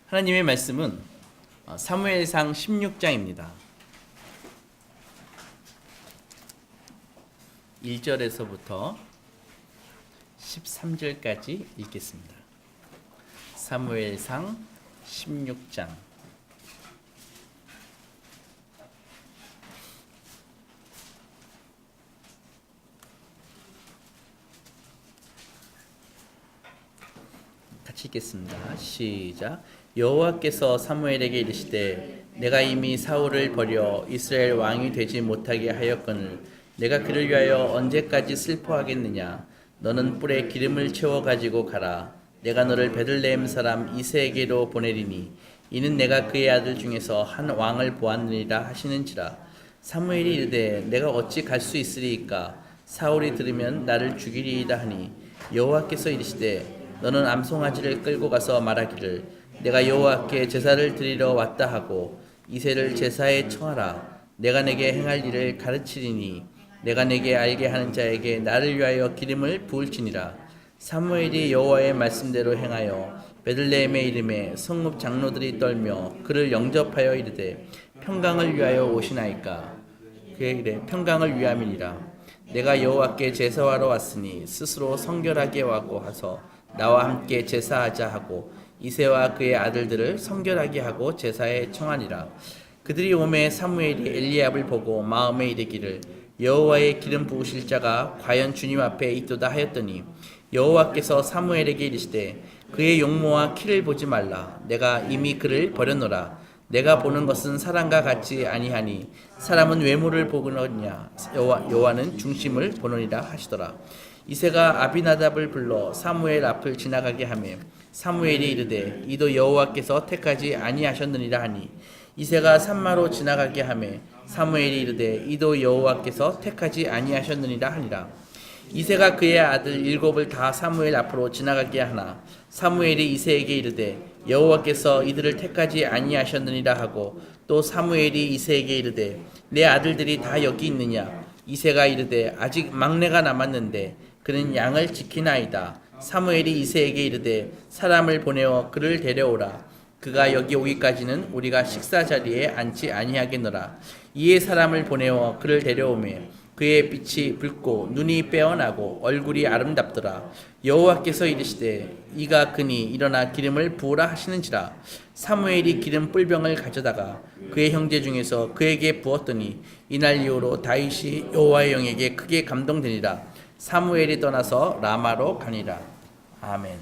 하나님의 말씀은 사무엘상 16장입니다. 1절에서부터 13절까지 읽겠습니다. 사무엘상 16장. 같이 읽겠습니다. 시작. 여호와께서 사무엘에게 이르시되 내가 이미 사울을 버려 이스라엘 왕이 되지 못하게 하였거늘 내가 그를 위하여 언제까지 슬퍼하겠느냐. 너는 뿔에 기름을 채워 가지고 가라. 내가 너를 베들레헴 사람 이새에게로 보내리니 이는 내가 그의 아들 중에서 한 왕을 보았느니라 하시는지라. 사무엘이 이르되 내가 어찌 갈 수 있으리이까. 사울이 들으면 나를 죽이리이다 하니 여호와께서 이르시되 너는 암송아지를 끌고 가서 말하기를 내가 여호와께 제사를 드리러 왔다 하고 이새를 제사에 청하라. 내가 내게 행할 일을 가르치리니 내가 내게 알게 하는 자에게 나를 위하여 기름을 부을지니라. 사무엘이 여호와의 말씀대로 행하여 베들레헴의 이름에 성읍 장로들이 떨며 그를 영접하여 이르되 평강을 위하여 오시나이까. 그의 이래 평강을 위함이니라. 내가 여호와께 제사하러 왔으니 스스로 성결하게 와고 하서 나와 함께 제사하자 하고 이새와 그의 아들들을 성결하게 하고 제사에 청하니라. 그들이 오매 사무엘이 엘리압을 보고 마음에 이르기를 여호와의 기름 부으실 자가 과연 주님 앞에 있도다 하였더니 여호와께서 사무엘에게 이르시되 그의 용모와 키를 보지 말라. 내가 이미 그를 버렸노라. 내가 보는 것은 사람과 같지 아니하니 사람은 외모를 보느냐 여호와는 중심을 보느니라 하시더라. 이새가 아비나답을 불러 사무엘 앞을 지나가게 하매 사무엘이 이르되 이도 여호와께서 택하지 아니하셨느니라 하니 이새가 산마로 지나가게 하매 사무엘이 이르되 이도 여호와께서 택하지 아니하셨느니라 하니라. 이새가 그의 아들 7을 다 사무엘 앞으로 지나가게 하나 사무엘이 이새에게 이르되 여호와께서 이들을 택하지 아니하셨느니라 하고 또 사무엘이 이새에게 이르되 내 아들들이 다 여기 있느냐. 이새가 이르되 아직 막내가 남았는데 그는 양을 지키나이다. 사무엘이 이새에게 이르되 사람을 보내어 그를 데려오라. 그가 여기 오기까지는 우리가 식사 자리에 앉지 아니하겠노라. 이에 사람을 보내어 그를 데려오매 그의 빛이 붉고 눈이 빼어나고 얼굴이 아름답더라. 여호와께서 이르시되 이가 그니 일어나 기름을 부으라 하시는지라. 사무엘이 기름 뿔병을 가져다가 그의 형제 중에서 그에게 부었더니 이날 이후로 다윗이 여호와의 영에게 크게 감동되니라. 사무엘이 떠나서 라마로 가니라. 아멘.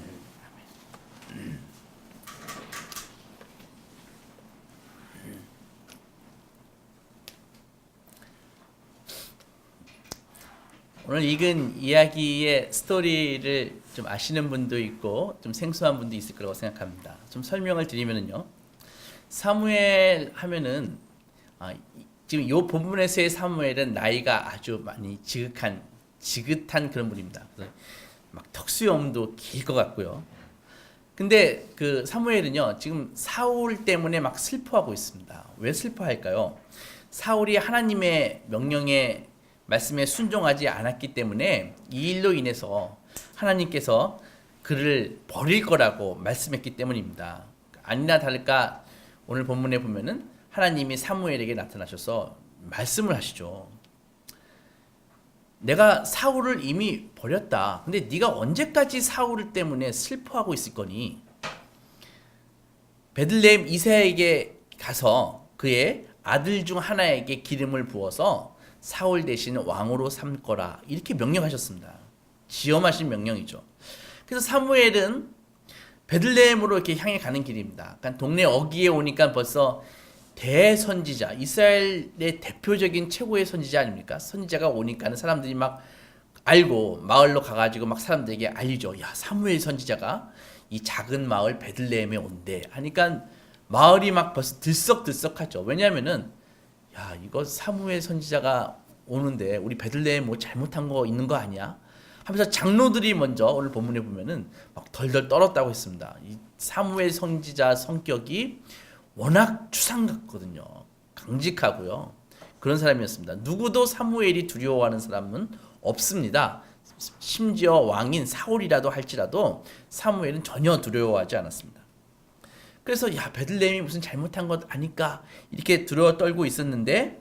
오늘 읽은 이야기의 스토리를 좀 아시는 분도 있고 좀 생소한 분도 있을 거라고 생각합니다. 좀 설명을 드리면요, 사무엘 하면은 지금 요 본문에서의 사무엘은 나이가 아주 많이 지긋한 그런 분입니다. 막 턱수염도 길 것 같고요. 근데 그 사무엘은요 지금 사울 때문에 막 슬퍼하고 있습니다. 왜 슬퍼할까요? 사울이 하나님의 명령에 말씀에 순종하지 않았기 때문에 이 일로 인해서 하나님께서 그를 버릴 거라고 말씀했기 때문입니다. 아니나 다를까 오늘 본문에 보면은 하나님이 사무엘에게 나타나셔서 말씀을 하시죠. 내가 사울을 이미 버렸다. 근데 네가 언제까지 사울 때문에 슬퍼하고 있을 거니? 베들레헴 이새에게 가서 그의 아들 중 하나에게 기름을 부어서 사울 대신 왕으로 삼거라. 이렇게 명령하셨습니다. 지엄하신 명령이죠. 그래서 사무엘은 베들레헴으로 이렇게 향해 가는 길입니다. 그러니까 동네 어귀에 오니까 벌써 대선지자, 이스라엘의 대표적인 최고의 선지자 아닙니까? 선지자가 오니까는 사람들이 막 알고 마을로 가가지고 막 사람들에게 알리죠. 야, 사무엘 선지자가 이 작은 마을 베들레헴에 온대 하니까 마을이 막 벌써 들썩들썩하죠. 왜냐하면은 야, 이거 사무엘 선지자가 오는데 우리 베들레헴 뭐 잘못한 거 있는 거 아니야? 하면서 장로들이 먼저 오늘 본문에 보면은 막 덜덜 떨었다고 했습니다. 이 사무엘 선지자 성격이 워낙 추상 같거든요. 강직하고요. 그런 사람이었습니다. 누구도 사무엘이 두려워하는 사람은 없습니다. 심지어 왕인 사울이라도 할지라도 사무엘은 전혀 두려워하지 않았습니다. 그래서 야, 베들레헴이 무슨 잘못한 것 아닐까 이렇게 두려워 떨고 있었는데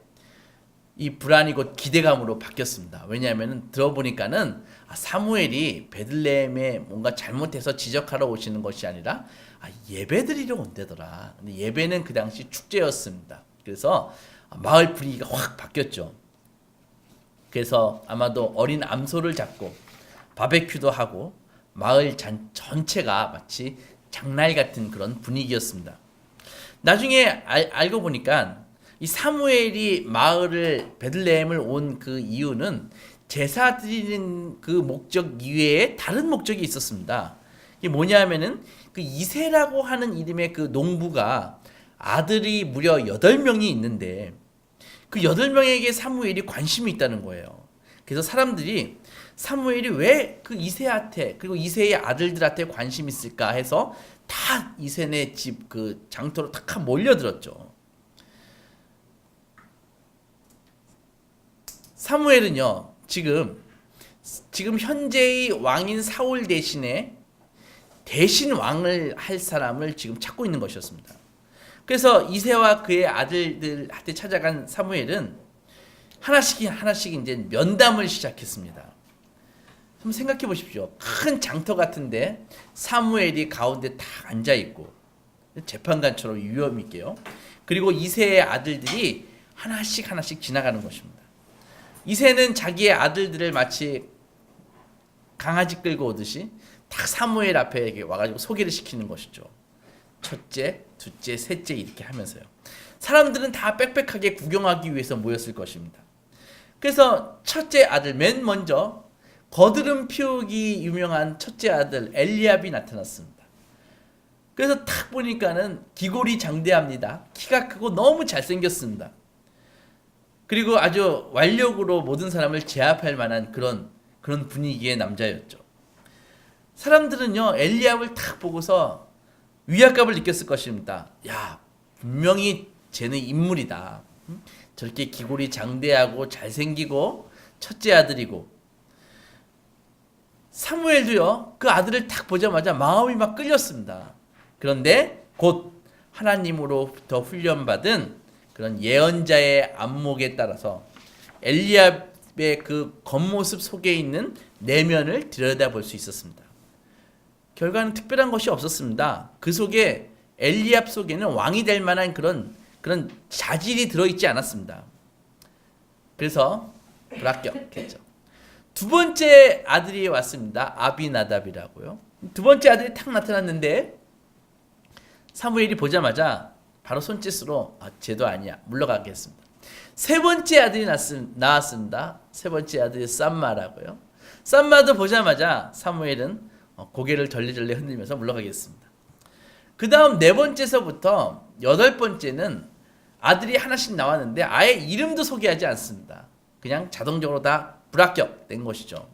이 불안이 곧 기대감으로 바뀌었습니다. 왜냐하면 들어보니까는 사무엘이 베들레헴에 뭔가 잘못해서 지적하러 오시는 것이 아니라 예배드리러 온대더라. 근데 예배는 그 당시 축제였습니다. 그래서 마을 분위기가 확 바뀌었죠. 그래서 아마도 어린 암소를 잡고 바베큐도 하고 마을 전체가 마치 장날 같은 그런 분위기였습니다. 나중에 알고 보니까 이 사무엘이 마을을 베들레헴을 온 그 이유는 제사 드리는 그 목적 이외에 다른 목적이 있었습니다. 이게 뭐냐면은 그 이세라고 하는 이름의 그 농부가 아들이 무려 8명이 있는데 그 8명에게 사무엘이 관심이 있다는 거예요. 그래서 사람들이 사무엘이 왜 그 이세한테 그리고 이세의 아들들한테 관심 있을까 해서 다 이세네 집 그 장터로 다 몰려들었죠. 사무엘은요, 지금 현재의 왕인 사울 대신 왕을 할 사람을 지금 찾고 있는 것이었습니다. 그래서 이새와 그의 아들들한테 찾아간 사무엘은 하나씩 이제 면담을 시작했습니다. 한번 생각해 보십시오. 큰 장터 같은데 사무엘이 가운데 딱 앉아 있고 재판관처럼 위험 있게요. 그리고 이새의 아들들이 하나씩 지나가는 것입니다. 이새는 자기의 아들들을 마치 강아지 끌고 오듯이 딱 사무엘 앞에 와가지고 소개를 시키는 것이죠. 첫째, 둘째, 셋째 이렇게 하면서요. 사람들은 다 빽빽하게 구경하기 위해서 모였을 것입니다. 그래서 첫째 아들, 맨 먼저 거드름 피우기 유명한 첫째 아들 엘리압이 나타났습니다. 그래서 딱 보니까는 기골이 장대합니다. 키가 크고 너무 잘생겼습니다. 그리고 아주 완력으로 모든 사람을 제압할 만한 그런 분위기의 남자였죠. 사람들은요, 엘리압을 딱 보고서 위압감을 느꼈을 것입니다. 야, 분명히 쟤는 인물이다. 저렇게 기골이 장대하고 잘생기고 첫째 아들이고. 사무엘도요, 그 아들을 딱 보자마자 마음이 막 끌렸습니다. 그런데 곧 하나님으로부터 훈련받은 그런 예언자의 안목에 따라서 엘리압의 그 겉모습 속에 있는 내면을 들여다볼 수 있었습니다. 결과는 특별한 것이 없었습니다. 그 속에 엘리압 속에는 왕이 될 만한 그런 자질이 들어있지 않았습니다. 그래서 불합격했죠. 두 번째 아들이 왔습니다. 아비나답이라고요. 두 번째 아들이 탁 나타났는데 사무엘이 보자마자 바로 손짓으로 쟤도 아니야 물러가게 했습니다. 세 번째 아들이 나왔습니다. 세 번째 아들이 쌈마라고요. 쌈마도 보자마자 사무엘은 고개를 절레절레 흔들면서 물러가게 했습니다. 그 다음 네 번째서부터 여덟 번째는 아들이 하나씩 나왔는데 아예 이름도 소개하지 않습니다. 그냥 자동적으로 다 불합격된 것이죠.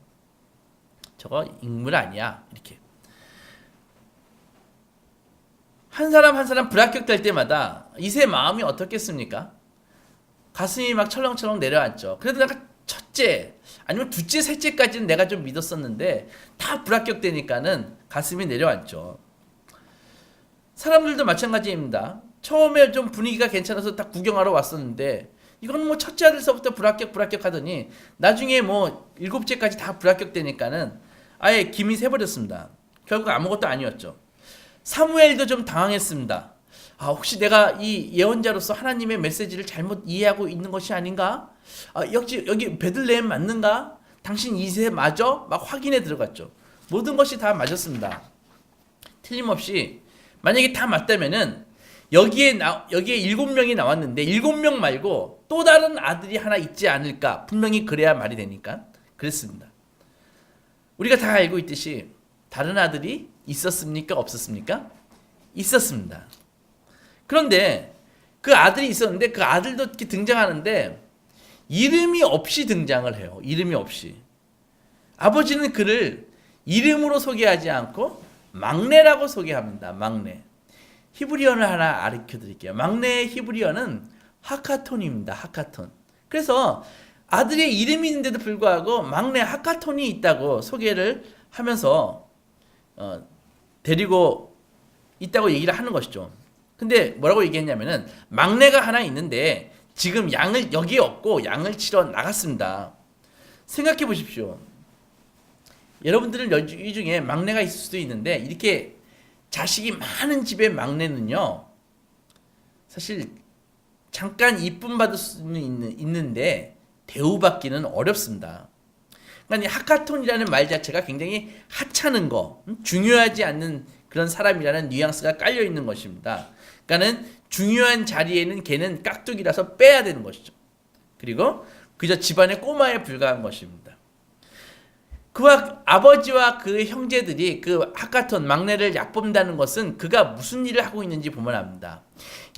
저거 인물 아니야 이렇게. 한 사람 불합격될 때마다 이세 마음이 어떻겠습니까? 가슴이 막 철렁철렁 내려앉죠. 그래도 내가 첫째 아니면 둘째 셋째까지는 내가 좀 믿었었는데 다 불합격되니까는 가슴이 내려앉죠. 사람들도 마찬가지입니다. 처음에 좀 분위기가 괜찮아서 딱 구경하러 왔었는데 이건 뭐 첫째 아들서부터 불합격 하더니 나중에 뭐 일곱째까지 다 불합격되니까는 아예 김이 새버렸습니다. 결국 아무것도 아니었죠. 사무엘도 좀 당황했습니다. 혹시 내가 이 예언자로서 하나님의 메시지를 잘못 이해하고 있는 것이 아닌가? 여기 베들레헴 맞는가? 당신 이세 맞아? 막 확인해 들어갔죠. 모든 것이 다 맞았습니다. 틀림없이 만약에 다 맞다면은 여기에 7명이 나왔는데 7명 말고 또 다른 아들이 하나 있지 않을까? 분명히 그래야 말이 되니까 그랬습니다. 우리가 다 알고 있듯이 다른 아들이 있었습니까? 없었습니까? 있었습니다. 그런데 그 아들이 있었는데 그 아들도 이렇게 등장하는데 이름이 없이 등장을 해요. 이름이 없이. 아버지는 그를 이름으로 소개하지 않고 막내라고 소개합니다. 막내. 히브리어를 하나 가르쳐 드릴게요. 막내의 히브리어는 하카톤입니다. 하카톤. 그래서 아들의 이름이 있는데도 불구하고 막내 하카톤이 있다고 소개를 하면서 데리고 있다고 얘기를 하는 것이죠. 근데 뭐라고 얘기했냐면은 막내가 하나 있는데 지금 양을 여기에 없고 양을 치러 나갔습니다. 생각해 보십시오. 여러분들은 이 중에 막내가 있을 수도 있는데 이렇게 자식이 많은 집의 막내는요, 사실 잠깐 이쁨 받을 수는 있는데 대우받기는 어렵습니다. 그러니까 이 하카톤이라는 말 자체가 굉장히 하찮은 거, 중요하지 않는 그런 사람이라는 뉘앙스가 깔려 있는 것입니다. 그러니까는 중요한 자리에는 걔는 깍두기라서 빼야 되는 것이죠. 그리고 그저 집안의 꼬마에 불과한 것입니다. 그와 아버지와 그 형제들이 그 하카톤 막내를 얕본다는 것은 그가 무슨 일을 하고 있는지 보면 압니다.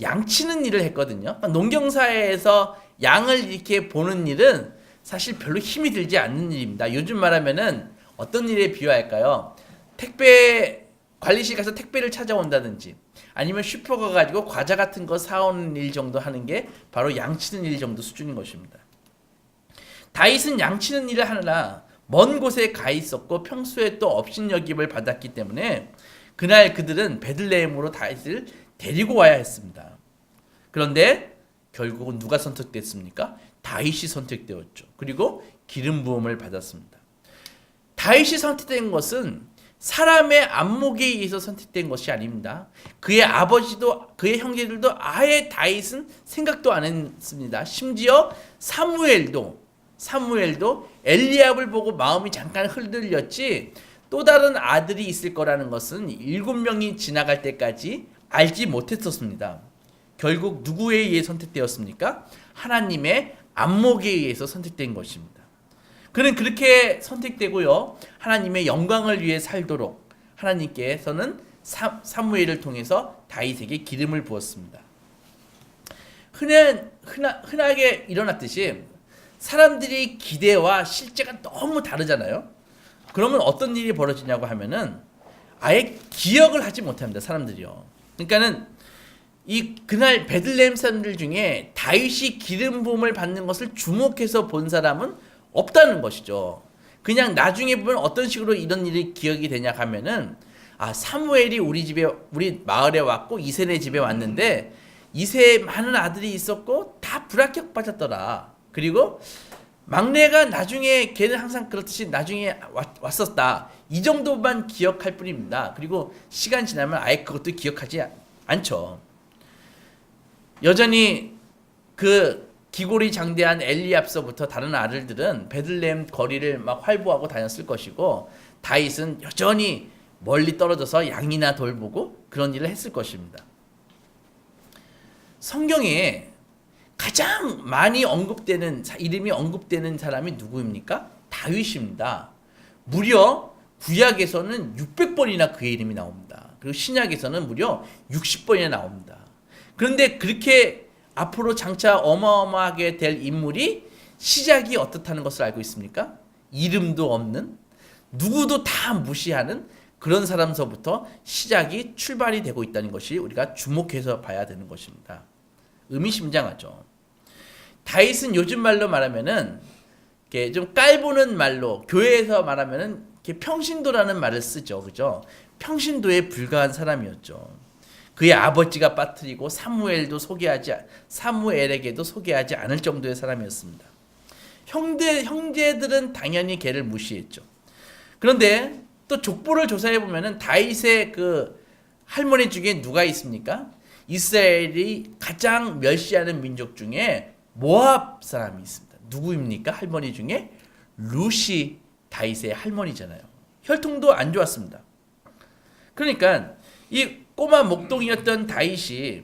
양치는 일을 했거든요. 농경사회에서 양을 이렇게 보는 일은 사실 별로 힘이 들지 않는 일입니다. 요즘 말하면은 어떤 일에 비유할까요? 택배 관리실 가서 택배를 찾아온다든지 아니면 슈퍼 가가지고 과자 같은 거 사오는 일 정도 하는 게 바로 양치는 일 정도 수준인 것입니다. 다윗은 양치는 일을 하느라 먼 곳에 가 있었고 평소에 또 업신여김을 받았기 때문에 그날 그들은 베들레헴으로 다윗을 데리고 와야 했습니다. 그런데 결국은 누가 선택됐습니까? 다윗이 선택되었죠. 그리고 기름 부음을 받았습니다. 다윗이 선택된 것은 사람의 안목에 의해서 선택된 것이 아닙니다. 그의 아버지도 그의 형제들도 아예 다윗은 생각도 안 했습니다. 심지어 사무엘도 엘리압을 보고 마음이 잠깐 흔들렸지 또 다른 아들이 있을 거라는 것은 7명이 지나갈 때까지 알지 못했었습니다. 결국 누구에 의해 선택되었습니까? 하나님의 안목에 의해서 선택된 것입니다. 그는 그렇게 선택되고요. 하나님의 영광을 위해 살도록 하나님께서는 사무엘을 통해서 다윗에게 기름을 부었습니다. 흔하게 일어났듯이 사람들이 기대와 실제가 너무 다르잖아요. 그러면 어떤 일이 벌어지냐고 하면은 아예 기억을 하지 못합니다. 사람들이요. 그러니까는 그날 베들레헴 사람들 중에 다윗이 기름 부음을 받는 것을 주목해서 본 사람은 없다는 것이죠. 그냥 나중에 보면 어떤 식으로 이런 일이 기억이 되냐 하면은 사무엘이 우리 마을에 왔고 이새네 집에 왔는데 이새에 많은 아들이 있었고 다 불합격 빠졌더라. 그리고 막내가 나중에 걔는 항상 그렇듯이 나중에 왔었다. 이 정도만 기억할 뿐입니다. 그리고 시간 지나면 아예 그것도 기억하지 않죠. 여전히 그 기골이 장대한 엘리압서부터 다른 아들들은 베들레헴 거리를 막 활보하고 다녔을 것이고 다윗은 여전히 멀리 떨어져서 양이나 돌보고 그런 일을 했을 것입니다. 성경에 가장 많이 이름이 언급되는 사람이 누구입니까? 다윗입니다. 무려 구약에서는 600번이나 그의 이름이 나옵니다. 그리고 신약에서는 무려 60번이나 나옵니다. 그런데 그렇게 앞으로 장차 어마어마하게 될 인물이 시작이 어떻다는 것을 알고 있습니까? 이름도 없는, 누구도 다 무시하는 그런 사람서부터 시작이 출발이 되고 있다는 것이 우리가 주목해서 봐야 되는 것입니다. 의미심장하죠. 다윗은 요즘 말로 말하면은 좀 깔보는 말로 교회에서 말하면은 평신도라는 말을 쓰죠. 그죠? 평신도에 불과한 사람이었죠. 그의 아버지가 빠뜨리고 사무엘에게도 소개하지 않을 정도의 사람이었습니다. 형제들은 당연히 걔를 무시했죠. 그런데 또 족보를 조사해 보면은 다윗의 그 할머니 중에 누가 있습니까? 이스라엘이 가장 멸시하는 민족 중에 모압 사람이 있습니다. 누구입니까? 할머니 중에 룻이 다윗의 할머니잖아요. 혈통도 안 좋았습니다. 그러니까 이 꼬마 목동이었던 다윗이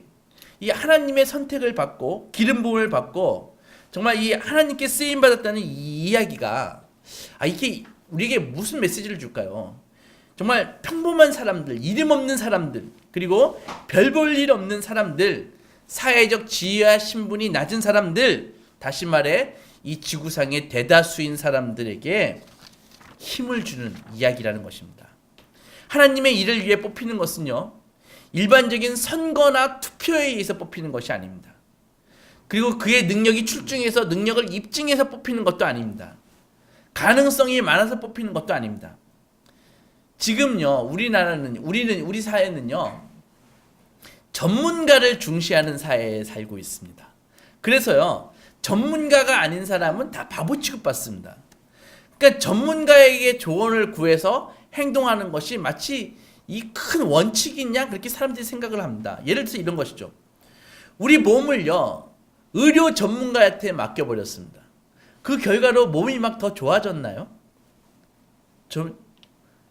이 하나님의 선택을 받고 기름 부음을 받고 정말 이 하나님께 쓰임 받았다는 이 이야기가 이게 우리에게 무슨 메시지를 줄까요? 정말 평범한 사람들, 이름 없는 사람들, 그리고 별 볼 일 없는 사람들, 사회적 지위와 신분이 낮은 사람들, 다시 말해 이 지구상의 대다수인 사람들에게 힘을 주는 이야기라는 것입니다. 하나님의 일을 위해 뽑히는 것은요, 일반적인 선거나 투표에 의해서 뽑히는 것이 아닙니다. 그리고 그의 능력이 출중해서 능력을 입증해서 뽑히는 것도 아닙니다. 가능성이 많아서 뽑히는 것도 아닙니다. 지금요, 우리 사회는요, 전문가를 중시하는 사회에 살고 있습니다. 그래서요, 전문가가 아닌 사람은 다 바보 취급받습니다. 그러니까 전문가에게 조언을 구해서 행동하는 것이 마치 이 큰 원칙인 양 그렇게 사람들이 생각을 합니다. 예를 들어서 이런 것이죠. 우리 몸을요, 의료 전문가한테 맡겨버렸습니다. 그 결과로 몸이 막 더 좋아졌나요?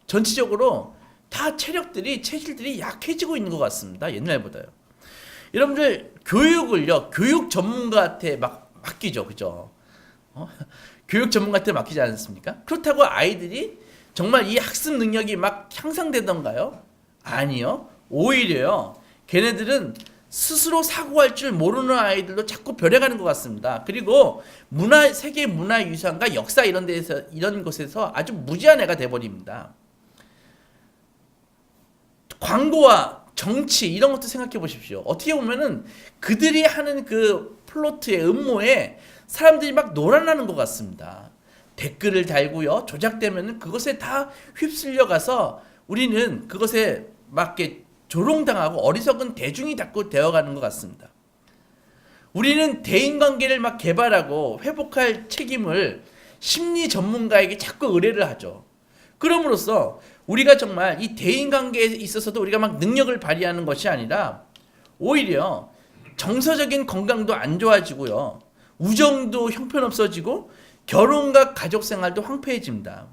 전체적으로 다 체질들이 약해지고 있는 것 같습니다. 옛날보다요. 여러분들 교육을요, 교육 전문가한테 맡기죠, 그죠? 교육 전문가한테 맡기지 않습니까? 그렇다고 아이들이 정말 이 학습 능력이 막 향상되던가요? 아니요. 오히려요, 걔네들은 스스로 사고할 줄 모르는 아이들로 자꾸 변해가는 것 같습니다. 그리고 세계 문화유산과 역사 이런 곳에서 아주 무지한 애가 돼버립니다. 광고와 정치 이런 것도 생각해 보십시오. 어떻게 보면은 그들이 하는 그 플로트의 음모에 사람들이 막 놀아나는 것 같습니다. 댓글을 달고요, 조작되면은 그것에 다 휩쓸려가서 우리는 그것에 막 이렇게 조롱당하고 어리석은 대중이 자꾸 되어가는 것 같습니다. 우리는 대인관계를 막 개발하고 회복할 책임을 심리 전문가에게 자꾸 의뢰를 하죠. 그럼으로써 우리가 정말 이 대인관계에 있어서도 우리가 막 능력을 발휘하는 것이 아니라 오히려 정서적인 건강도 안 좋아지고요, 우정도 형편없어지고 결혼과 가족생활도 황폐해집니다.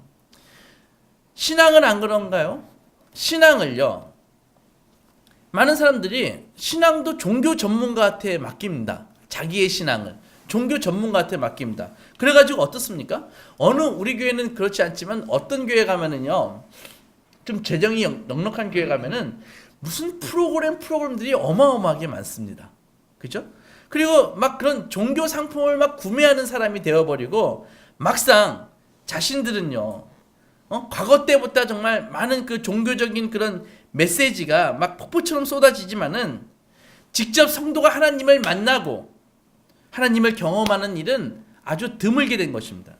신앙은 안 그런가요? 신앙을요, 많은 사람들이 신앙도 종교 전문가한테 맡깁니다. 자기의 신앙을 종교 전문가한테 맡깁니다. 그래가지고 어떻습니까? 우리 교회는 그렇지 않지만 어떤 교회 가면은요, 좀 재정이 넉넉한 교회 가면은 무슨 프로그램들이 어마어마하게 많습니다. 그죠? 그리고 막 그런 종교 상품을 막 구매하는 사람이 되어버리고 막상 자신들은요, 과거 때보다 정말 많은 그 종교적인 그런 메시지가 막 폭포처럼 쏟아지지만은 직접 성도가 하나님을 만나고 하나님을 경험하는 일은 아주 드물게 된 것입니다.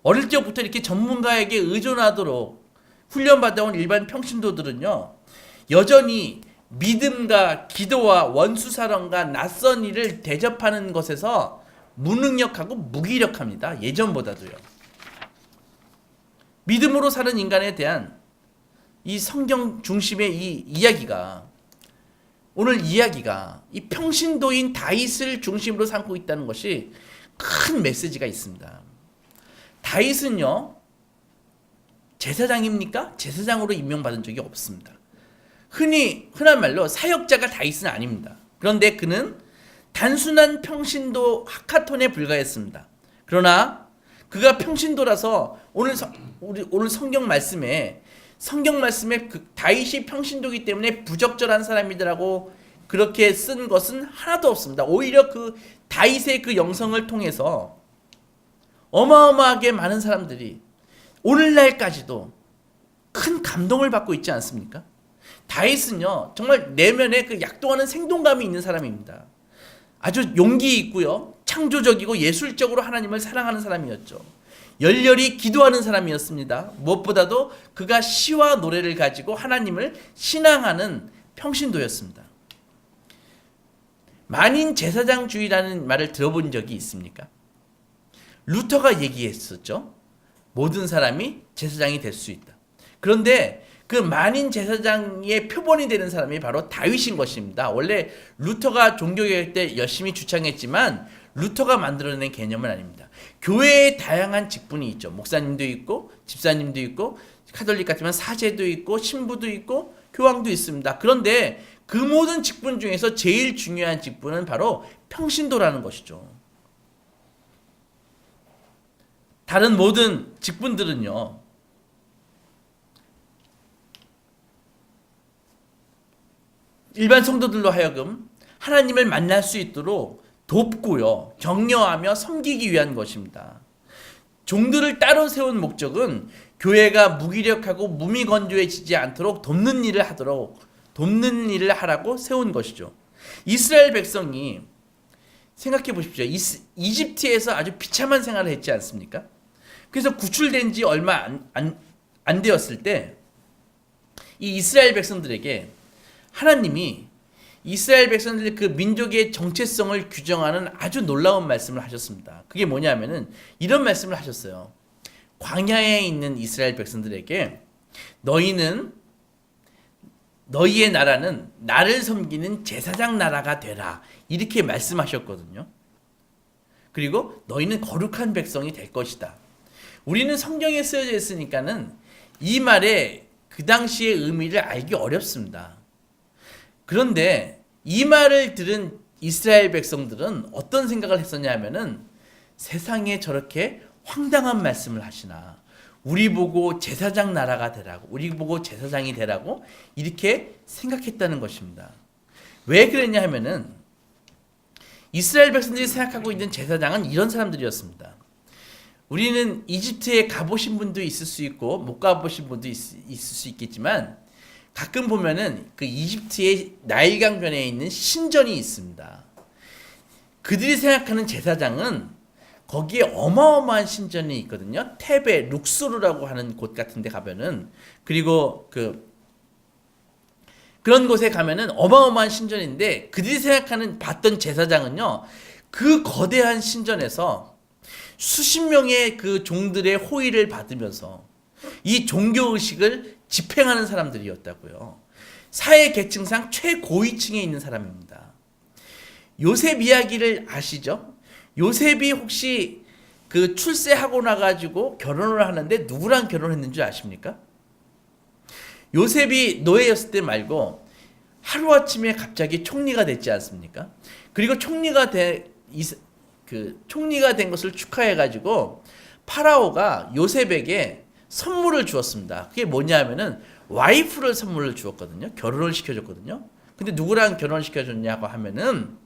어릴 적부터 이렇게 전문가에게 의존하도록 훈련받아온 일반 평신도들은요, 여전히 믿음과 기도와 원수사랑과 낯선 일을 대접하는 것에서 무능력하고 무기력합니다. 예전보다도요. 믿음으로 사는 인간에 대한 이 성경 중심의 이 이야기가, 오늘 이야기가 이 평신도인 다윗을 중심으로 삼고 있다는 것이 큰 메시지가 있습니다. 다윗은요, 제사장입니까? 제사장으로 임명받은 적이 없습니다. 흔한 말로 사역자가 다윗은 아닙니다. 그런데 그는 단순한 평신도 하카톤에 불과했습니다. 그러나 그가 평신도라서 오늘 성경 말씀에 그 다윗이 평신도이기 때문에 부적절한 사람이더라고 그렇게 쓴 것은 하나도 없습니다. 오히려 그 다윗의 그 영성을 통해서 어마어마하게 많은 사람들이 오늘날까지도 큰 감동을 받고 있지 않습니까? 다윗은요, 정말 내면에 그 약동하는 생동감이 있는 사람입니다. 아주 용기 있고요, 창조적이고 예술적으로 하나님을 사랑하는 사람이었죠. 열렬히 기도하는 사람이었습니다. 무엇보다도 그가 시와 노래를 가지고 하나님을 신앙하는 평신도였습니다. 만인 제사장주의라는 말을 들어본 적이 있습니까? 루터가 얘기했었죠. 모든 사람이 제사장이 될 수 있다. 그런데 그 만인 제사장의 표본이 되는 사람이 바로 다윗인 것입니다. 원래 루터가 종교개혁 때 열심히 주창했지만 루터가 만들어낸 개념은 아닙니다. 교회에 다양한 직분이 있죠. 목사님도 있고 집사님도 있고 카톨릭 같으면 사제도 있고 신부도 있고 교황도 있습니다. 그런데 그 모든 직분 중에서 제일 중요한 직분은 바로 평신도라는 것이죠. 다른 모든 직분들은요, 일반 성도들로 하여금 하나님을 만날 수 있도록 돕고요, 격려하며 섬기기 위한 것입니다. 종들을 따로 세운 목적은 교회가 무기력하고 무미건조해지지 않도록 돕는 일을 하라고 세운 것이죠. 이스라엘 백성이 생각해 보십시오. 이집트에서 아주 비참한 생활을 했지 않습니까? 그래서 구출된 지 얼마 안 되었을 때 이 이스라엘 백성들에게 하나님이 이스라엘 백성들 그 민족의 정체성을 규정하는 아주 놀라운 말씀을 하셨습니다. 그게 뭐냐면은 이런 말씀을 하셨어요. 광야에 있는 이스라엘 백성들에게 너희의 나라는 나를 섬기는 제사장 나라가 되라. 이렇게 말씀하셨거든요. 그리고 너희는 거룩한 백성이 될 것이다. 우리는 성경에 쓰여져 있으니까는 이 말의 그 당시의 의미를 알기 어렵습니다. 그런데 이 말을 들은 이스라엘 백성들은 어떤 생각을 했었냐 하면은 세상에 저렇게 황당한 말씀을 하시나. 우리 보고 제사장 나라가 되라고, 우리 보고 제사장이 되라고 이렇게 생각했다는 것입니다. 왜 그랬냐 하면은 이스라엘 백성들이 생각하고 있는 제사장은 이런 사람들이었습니다. 우리는 이집트에 가보신 분도 있을 수 있고 못 가보신 분도 있을 수 있겠지만 가끔 보면은 그 이집트의 나일강변에 있는 신전이 있습니다. 그들이 생각하는 제사장은 거기에 어마어마한 신전이 있거든요. 테베, 룩소르라고 하는 곳 같은 데 가면은, 그리고 그런 곳에 가면은 어마어마한 신전인데 그들이 봤던 제사장은요, 그 거대한 신전에서 수십 명의 그 종들의 호의를 받으면서 이 종교의식을 집행하는 사람들이었다고요. 사회 계층상 최고위층에 있는 사람입니다. 요셉 이야기를 아시죠? 요셉이 혹시 그 출세하고 나가지고 결혼을 하는데 누구랑 결혼했는 줄 아십니까? 요셉이 노예였을 때 말고 하루아침에 갑자기 총리가 됐지 않습니까? 그리고 총리가 된 것을 축하해가지고 파라오가 요셉에게 선물을 주었습니다. 그게 뭐냐면은 와이프를 선물을 주었거든요. 결혼을 시켜줬거든요. 근데 누구랑 결혼을 시켜줬냐고 하면은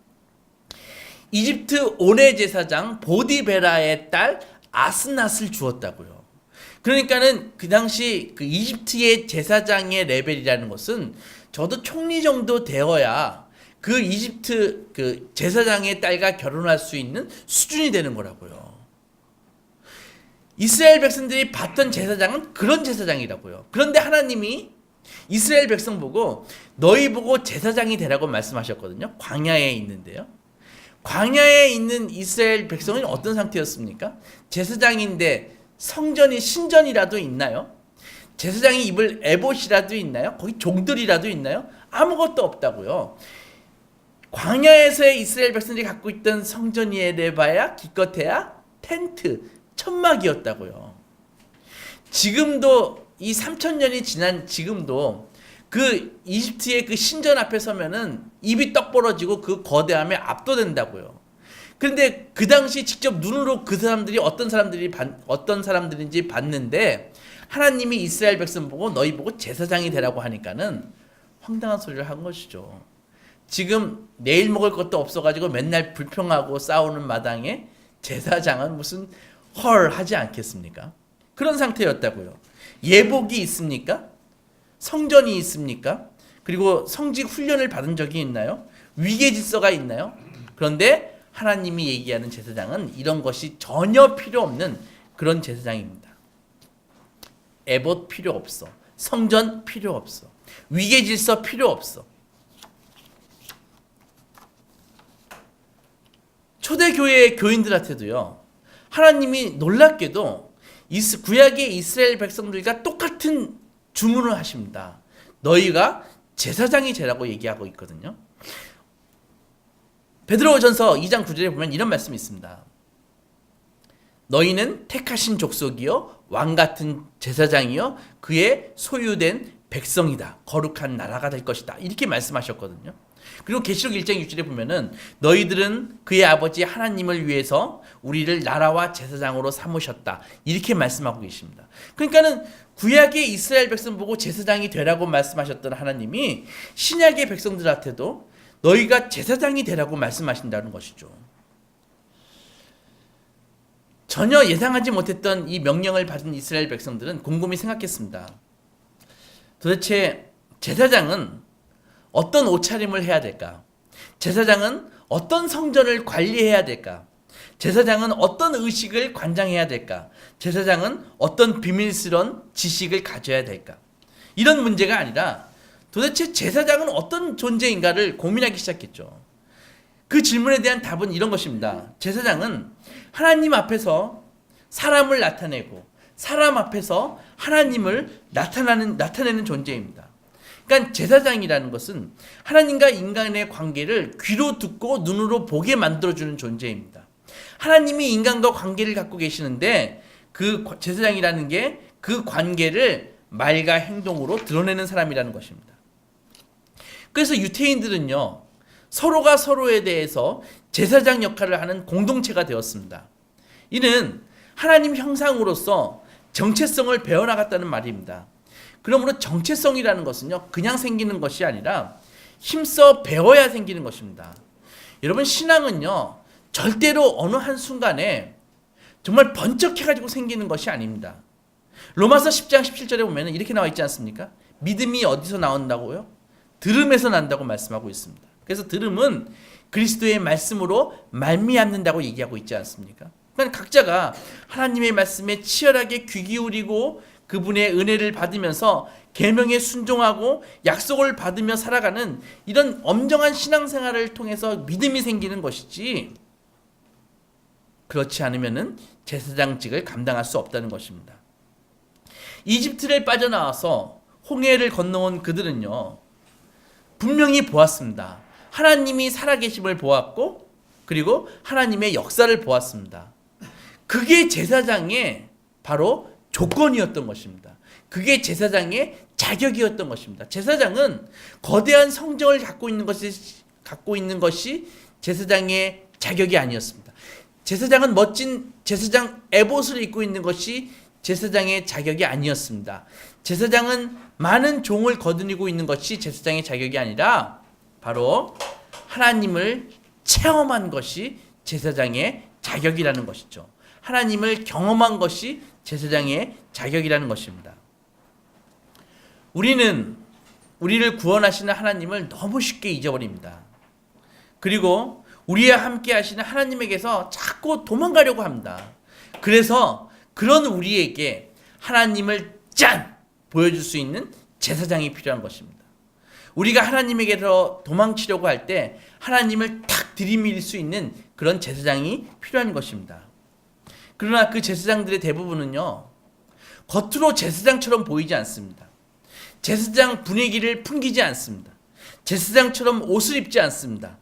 이집트 온외 제사장 보디베라의 딸 아스낫을 주었다고요. 그러니까는 그 당시 그 이집트의 제사장의 레벨이라는 것은 저도 총리 정도 되어야 그 이집트 그 제사장의 딸과 결혼할 수 있는 수준이 되는 거라고요. 이스라엘 백성들이 봤던 제사장은 그런 제사장이라고요. 그런데 하나님이 이스라엘 백성 보고 너희 보고 제사장이 되라고 말씀하셨거든요. 광야에 있는데요. 광야에 있는 이스라엘 백성은 어떤 상태였습니까? 제사장인데 성전이 신전이라도 있나요? 제사장이 입을 에봇이라도 있나요? 거기 종들이라도 있나요? 아무것도 없다고요. 광야에서의 이스라엘 백성들이 갖고 있던 성전이래 봐야 기껏해야 텐트, 천막이었다고요. 지금도 이 3000년이 지난 지금도 그 이집트의 그 신전 앞에 서면은 입이 떡 벌어지고 그 거대함에 압도된다고요. 그런데 그 당시 직접 눈으로 그 사람들이 어떤 사람들인지 봤는데 하나님이 이스라엘 백성 보고 너희 보고 제사장이 되라고 하니까는 황당한 소리를 한 것이죠. 지금 내일 먹을 것도 없어가지고 맨날 불평하고 싸우는 마당에 제사장은 무슨 헐 하지 않겠습니까? 그런 상태였다고요. 예복이 있습니까? 성전이 있습니까? 그리고 성직 훈련을 받은 적이 있나요? 위계 질서가 있나요? 그런데 하나님이 얘기하는 제사장은 이런 것이 전혀 필요 없는 그런 제사장입니다. 에봇 필요 없어. 성전 필요 없어. 위계 질서 필요 없어. 초대교회 교인들한테도요, 하나님이 놀랍게도 구약의 이스라엘 백성들과 똑같은 주문을 하십니다. 너희가 제사장이 되라고 얘기하고 있거든요. 베드로전서 2장 9절에 보면 이런 말씀이 있습니다. 너희는 택하신 족속이요 왕 같은 제사장이요 그의 소유된 백성이다. 거룩한 나라가 될 것이다. 이렇게 말씀하셨거든요. 그리고 계시록 1장 6절에 보면은 너희들은 그의 아버지 하나님을 위해서 우리를 나라와 제사장으로 삼으셨다. 이렇게 말씀하고 계십니다. 그러니까는 구약의 이스라엘 백성 보고 제사장이 되라고 말씀하셨던 하나님이 신약의 백성들한테도 너희가 제사장이 되라고 말씀하신다는 것이죠. 전혀 예상하지 못했던 이 명령을 받은 이스라엘 백성들은 곰곰이 생각했습니다. 도대체 제사장은 어떤 옷차림을 해야 될까? 제사장은 어떤 성전을 관리해야 될까? 제사장은 어떤 의식을 관장해야 될까? 제사장은 어떤 비밀스러운 지식을 가져야 될까? 이런 문제가 아니라 도대체 제사장은 어떤 존재인가를 고민하기 시작했죠. 그 질문에 대한 답은 이런 것입니다. 제사장은 하나님 앞에서 사람을 나타내고 사람 앞에서 하나님을 나타내는 존재입니다. 그러니까 제사장이라는 것은 하나님과 인간의 관계를 귀로 듣고 눈으로 보게 만들어주는 존재입니다. 하나님이 인간과 관계를 갖고 계시는데 그 제사장이라는 게 그 관계를 말과 행동으로 드러내는 사람이라는 것입니다. 그래서 유태인들은요, 서로가 서로에 대해서 제사장 역할을 하는 공동체가 되었습니다. 이는 하나님 형상으로서 정체성을 배워나갔다는 말입니다. 그러므로 정체성이라는 것은요, 그냥 생기는 것이 아니라 힘써 배워야 생기는 것입니다. 여러분, 신앙은요, 절대로 어느 한순간에 정말 번쩍해가지고 생기는 것이 아닙니다. 로마서 10장 17절에 보면 이렇게 나와 있지 않습니까? 믿음이 어디서 나온다고요? 들음에서 난다고 말씀하고 있습니다. 그래서 들음은 그리스도의 말씀으로 말미암는다고 얘기하고 있지 않습니까? 그러니까 각자가 하나님의 말씀에 치열하게 귀 기울이고 그분의 은혜를 받으면서 계명에 순종하고 약속을 받으며 살아가는 이런 엄정한 신앙생활을 통해서 믿음이 생기는 것이지, 그렇지 않으면은 제사장직을 감당할 수 없다는 것입니다. 이집트를 빠져나와서 홍해를 건너온 그들은요, 분명히 보았습니다. 하나님이 살아계심을 보았고, 그리고 하나님의 역사를 보았습니다. 그게 제사장의 바로 조건이었던 것입니다. 그게 제사장의 자격이었던 것입니다. 제사장은 거대한 성정을 갖고 있는 것이 제사장의 자격이 아니었습니다. 제사장은 멋진 제사장 에봇을 입고 있는 것이 제사장의 자격이 아니었습니다. 제사장은 많은 종을 거느리고 있는 것이 제사장의 자격이 아니라 바로 하나님을 체험한 것이 제사장의 자격이라는 것이죠. 하나님을 경험한 것이 제사장의 자격이라는 것입니다. 우리는 우리를 구원하시는 하나님을 너무 쉽게 잊어버립니다. 그리고 우리와 함께 하시는 하나님에게서 자꾸 도망가려고 합니다. 그래서 그런 우리에게 하나님을 보여줄 수 있는 제사장이 필요한 것입니다. 우리가 하나님에게서 도망치려고 할 때 하나님을 탁 들이밀 수 있는 그런 제사장이 필요한 것입니다. 그러나 그 제사장들의 대부분은요, 겉으로 제사장처럼 보이지 않습니다. 제사장 분위기를 풍기지 않습니다. 제사장처럼 옷을 입지 않습니다.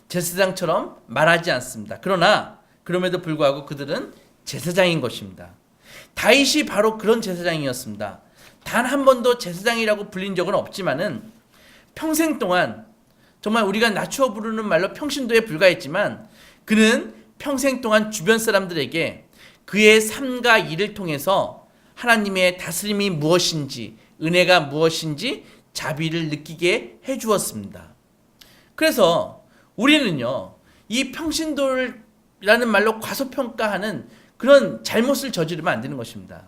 제사장처럼 말하지 않습니다. 그러나 그럼에도 불구하고 그들은 제사장인 것입니다. 다윗이 바로 그런 제사장이었습니다. 단 한 번도 제사장이라고 불린 적은 없지만은 평생 동안, 정말 우리가 낮추어 부르는 말로 평신도에 불과했지만, 그는 평생 동안 주변 사람들에게 그의 삶과 일을 통해서 하나님의 다스림이 무엇인지, 은혜가 무엇인지 자비를 느끼게 해주었습니다. 그래서 우리는요, 이 평신도라는 말로 과소평가하는 그런 잘못을 저지르면 안 되는 것입니다.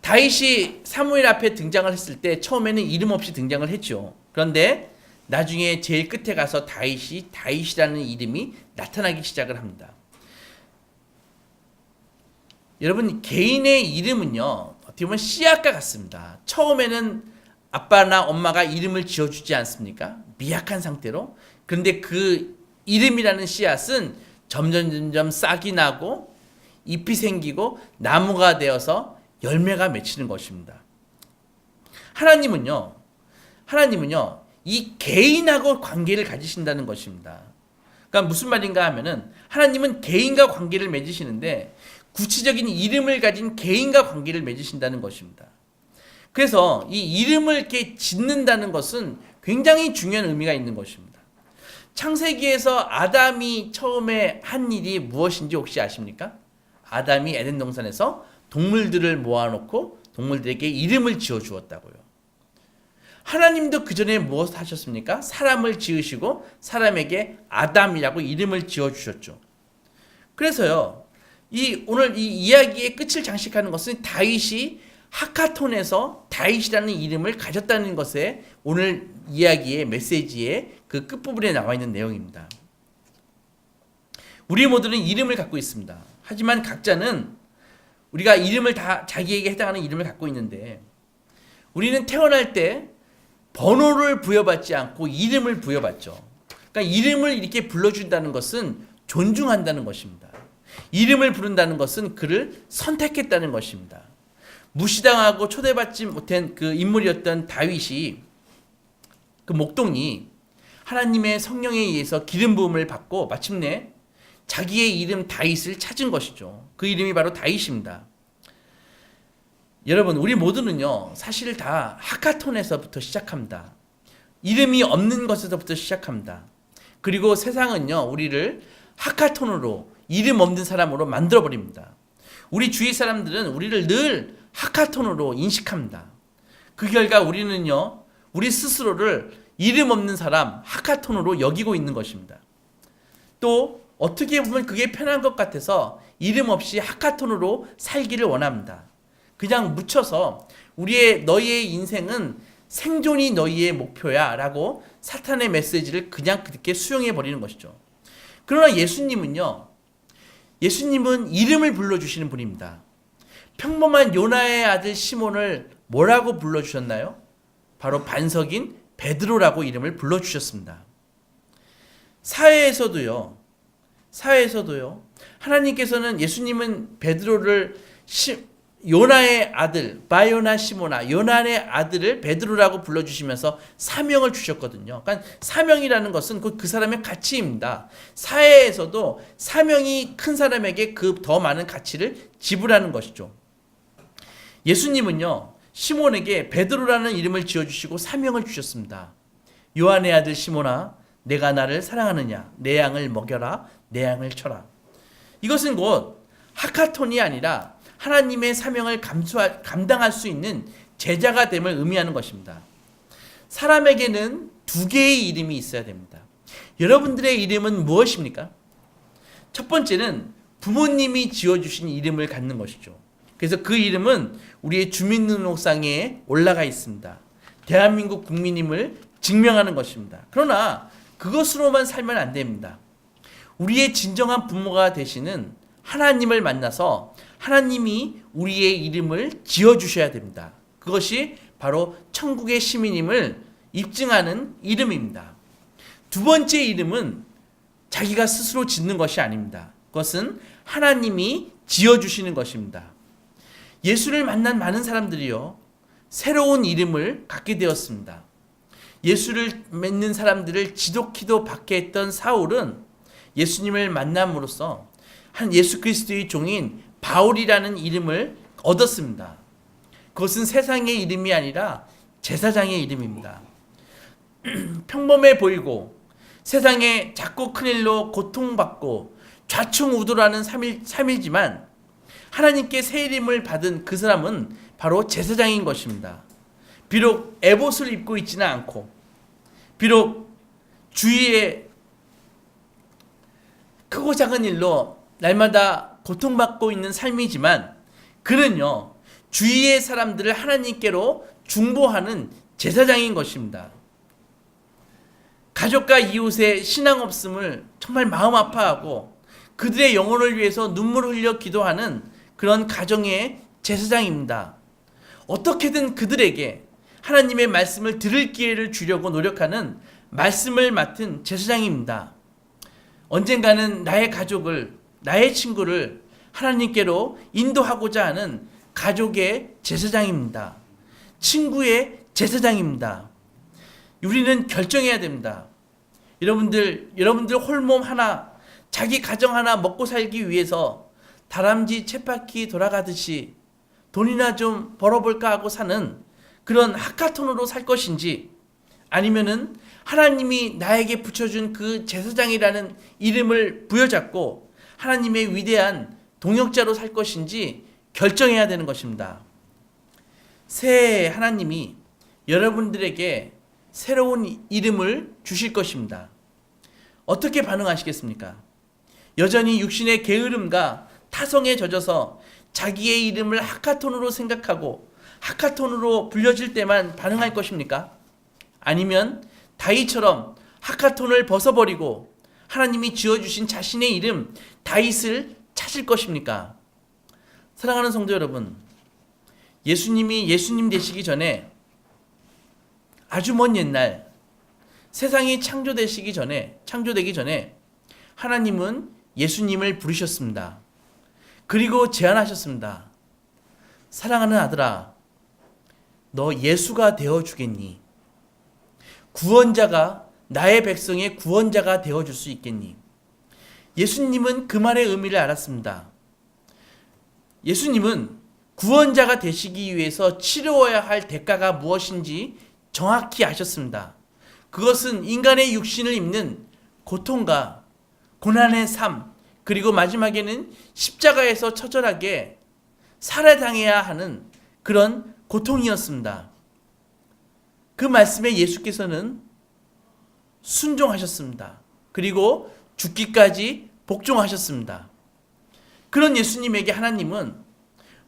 다윗이 사무엘 앞에 등장을 했을 때 처음에는 이름 없이 등장을 했죠. 그런데 나중에 제일 끝에 가서 다윗이라는 이름이 나타나기 시작을 합니다. 여러분, 개인의 이름은요, 어떻게 보면 씨앗과 같습니다. 처음에는 아빠나 엄마가 이름을 지어주지 않습니까? 미약한 상태로. 그런데 그 이름이라는 씨앗은 점점 싹이 나고 잎이 생기고 나무가 되어서 열매가 맺히는 것입니다. 하나님은요, 이 개인하고 관계를 가지신다는 것입니다. 그러니까 무슨 말인가 하면은, 하나님은 개인과 관계를 맺으시는데 구체적인 이름을 가진 개인과 관계를 맺으신다는 것입니다. 그래서 이 이름을 이렇게 짓는다는 것은 굉장히 중요한 의미가 있는 것입니다. 창세기에서 아담이 처음에 한 일이 무엇인지 혹시 아십니까? 아담이 에덴 동산에서 동물들을 모아놓고 동물들에게 이름을 지어 주었다고요. 하나님도 그 전에 무엇을 하셨습니까? 사람을 지으시고 사람에게 아담이라고 이름을 지어 주셨죠. 그래서요, 오늘 이 이야기의 끝을 장식하는 것은 다윗이 하카톤에서 다윗이라는 이름을 가졌다는 것에 오늘 이야기의 메시지의 그 끝부분에 나와 있는 내용입니다. 우리 모두는 이름을 갖고 있습니다. 하지만 각자는 우리가 이름을 다 자기에게 해당하는 이름을 갖고 있는데, 우리는 태어날 때 번호를 부여받지 않고 이름을 부여받죠. 그러니까 이름을 이렇게 불러준다는 것은 존중한다는 것입니다. 이름을 부른다는 것은 그를 선택했다는 것입니다. 무시당하고 초대받지 못한 그 인물이었던 다윗이, 그 목동이 하나님의 성령에 의해서 기름 부음을 받고 마침내 자기의 이름 다윗을 찾은 것이죠. 그 이름이 바로 다윗입니다. 여러분, 우리 모두는요, 사실 다 하카톤에서부터 시작합니다. 이름이 없는 것에서부터 시작합니다. 그리고 세상은요, 우리를 하카톤으로, 이름 없는 사람으로 만들어버립니다. 우리 주위 사람들은 우리를 늘 하카톤으로 인식합니다. 그 결과 우리는요, 우리 스스로를 이름 없는 사람, 하카톤으로 여기고 있는 것입니다. 또 어떻게 보면 그게 편한 것 같아서 이름 없이 하카톤으로 살기를 원합니다. 그냥 묻혀서 너희의 인생은 생존이 너희의 목표야 라고 사탄의 메시지를 그냥 그렇게 수용해 버리는 것이죠. 그러나 예수님은 이름을 불러주시는 분입니다. 평범한 요나의 아들 시몬을 뭐라고 불러주셨나요? 바로 반석인 베드로라고 이름을 불러주셨습니다. 사회에서도요, 하나님께서는 예수님은 베드로를 요나의 아들, 바요나 시모나, 요나의 아들을 베드로라고 불러주시면서 사명을 주셨거든요. 그러니까 사명이라는 것은 그 사람의 가치입니다. 사회에서도 사명이 큰 사람에게 그 더 많은 가치를 지불하는 것이죠. 예수님은요, 시몬에게 베드로라는 이름을 지어주시고 사명을 주셨습니다. 요한의 아들 시몬아, 내가 나를 사랑하느냐? 내 양을 먹여라, 내 양을 쳐라. 이것은 곧 하카톤이 아니라 하나님의 사명을 감당할 수 있는 제자가 됨을 의미하는 것입니다. 사람에게는 두 개의 이름이 있어야 됩니다. 여러분들의 이름은 무엇입니까? 첫 번째는 부모님이 지어주신 이름을 갖는 것이죠. 그래서 그 이름은 우리의 주민등록상에 올라가 있습니다. 대한민국 국민임을 증명하는 것입니다. 그러나 그것으로만 살면 안 됩니다. 우리의 진정한 부모가 되시는 하나님을 만나서 하나님이 우리의 이름을 지어주셔야 됩니다. 그것이 바로 천국의 시민임을 입증하는 이름입니다. 두 번째 이름은 자기가 스스로 짓는 것이 아닙니다. 그것은 하나님이 지어주시는 것입니다. 예수를 만난 많은 사람들이요, 새로운 이름을 갖게 되었습니다. 예수를 믿는 사람들을 지독히도 박해했던 사울은 예수님을 만남으로써 한 예수 그리스도의 종인 바울이라는 이름을 얻었습니다. 그것은 세상의 이름이 아니라 제사장의 이름입니다. 평범해 보이고 세상에 작고 큰일로 고통받고 좌충우돌하는 삶이지만 하나님께 새 이름을 받은 그 사람은 바로 제사장인 것입니다. 비록 에봇을 입고 있지는 않고, 비록 주위에 크고 작은 일로 날마다 고통받고 있는 삶이지만 그는요, 주위의 사람들을 하나님께로 중보하는 제사장인 것입니다. 가족과 이웃의 신앙 없음을 정말 마음 아파하고 그들의 영혼을 위해서 눈물 흘려 기도하는 그런 가정의 제사장입니다. 어떻게든 그들에게 하나님의 말씀을 들을 기회를 주려고 노력하는 말씀을 맡은 제사장입니다. 언젠가는 나의 가족을, 나의 친구를 하나님께로 인도하고자 하는 가족의 제사장입니다. 친구의 제사장입니다. 우리는 결정해야 됩니다. 여러분들 홀몸 하나, 자기 가정 하나 먹고 살기 위해서 다람쥐 쳇바퀴 돌아가듯이 돈이나 좀 벌어볼까 하고 사는 그런 하카톤으로 살 것인지, 아니면은 하나님이 나에게 붙여준 그 제사장이라는 이름을 부여잡고 하나님의 위대한 동역자로 살 것인지 결정해야 되는 것입니다. 새해 하나님이 여러분들에게 새로운 이름을 주실 것입니다. 어떻게 반응하시겠습니까? 여전히 육신의 게으름과 타성에 젖어서 자기의 이름을 하카톤으로 생각하고 하카톤으로 불려질 때만 반응할 것입니까? 아니면 다윗처럼 하카톤을 벗어버리고 하나님이 지어주신 자신의 이름 다윗을 찾을 것입니까? 사랑하는 성도 여러분, 예수님이 예수님 되시기 전에 아주 먼 옛날 세상이 창조되기 전에 하나님은 예수님을 부르셨습니다. 그리고 제안하셨습니다. 사랑하는 아들아, 너 예수가 되어 주겠니? 구원자가, 나의 백성의 구원자가 되어 줄 수 있겠니? 예수님은 그 말의 의미를 알았습니다. 예수님은 구원자가 되시기 위해서 치루어야 할 대가가 무엇인지 정확히 아셨습니다. 그것은 인간의 육신을 입는 고통과 고난의 삶, 그리고 마지막에는 십자가에서 처절하게 살해당해야 하는 그런 고통이었습니다. 그 말씀에 예수께서는 순종하셨습니다. 그리고 죽기까지 복종하셨습니다. 그런 예수님에게 하나님은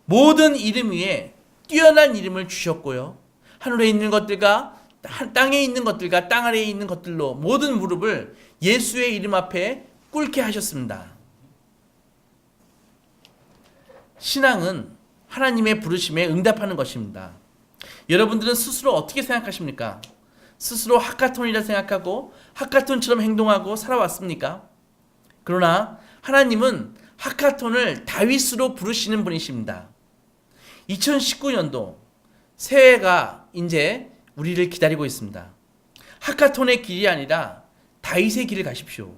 모든 이름 위에 뛰어난 이름을 주셨고요. 하늘에 있는 것들과 땅에 있는 것들과 땅 아래에 있는 것들로 모든 무릎을 예수의 이름 앞에 꿇게 하셨습니다. 신앙은 하나님의 부르심에 응답하는 것입니다. 여러분들은 스스로 어떻게 생각하십니까? 스스로 하카톤이라 생각하고 하카톤처럼 행동하고 살아왔습니까? 그러나 하나님은 하카톤을 다윗으로 부르시는 분이십니다. 2019년도 새해가 이제 우리를 기다리고 있습니다. 하카톤의 길이 아니라 다윗의 길을 가십시오.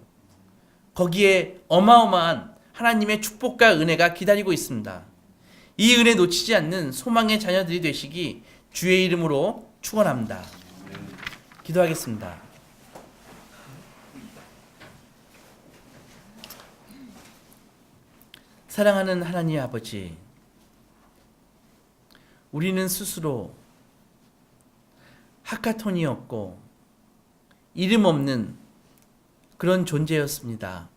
거기에 어마어마한 하나님의 축복과 은혜가 기다리고 있습니다. 이 은혜 놓치지 않는 소망의 자녀들이 되시기 주의 이름으로 축원합니다. 기도하겠습니다. 사랑하는 하나님 아버지, 우리는 스스로 하카톤이었고 이름 없는 그런 존재였습니다.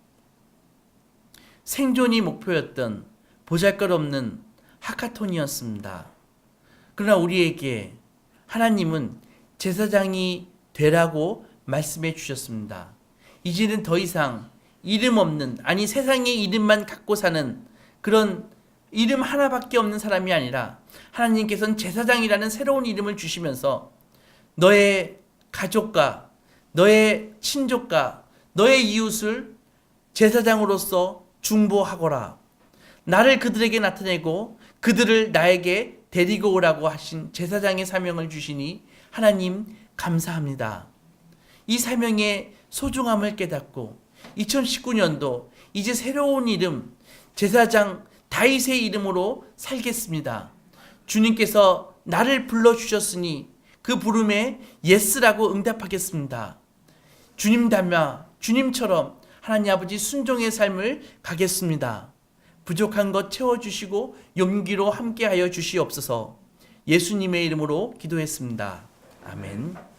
생존이 목표였던 보잘것없는 하카톤이었습니다. 그러나 우리에게 하나님은 제사장이 되라고 말씀해 주셨습니다. 이제는 더 이상 이름 없는, 아니 세상의 이름만 갖고 사는 그런 이름 하나밖에 없는 사람이 아니라 하나님께서는 제사장이라는 새로운 이름을 주시면서 너의 가족과 너의 친족과 너의 이웃을 제사장으로서 중보하거라. 나를 그들에게 나타내고 그들을 나에게 데리고 오라고 하신 제사장의 사명을 주시니 하나님 감사합니다. 이 사명의 소중함을 깨닫고 2019년도 이제 새로운 이름 제사장 다윗의 이름으로 살겠습니다. 주님께서 나를 불러주셨으니 그 부름에 예스라고 응답하겠습니다. 주님 닮아 주님처럼 하나님 아버지 순종의 삶을 가겠습니다. 부족한 것 채워주시고 용기로 함께하여 주시옵소서. 예수님의 이름으로 기도했습니다. 아멘.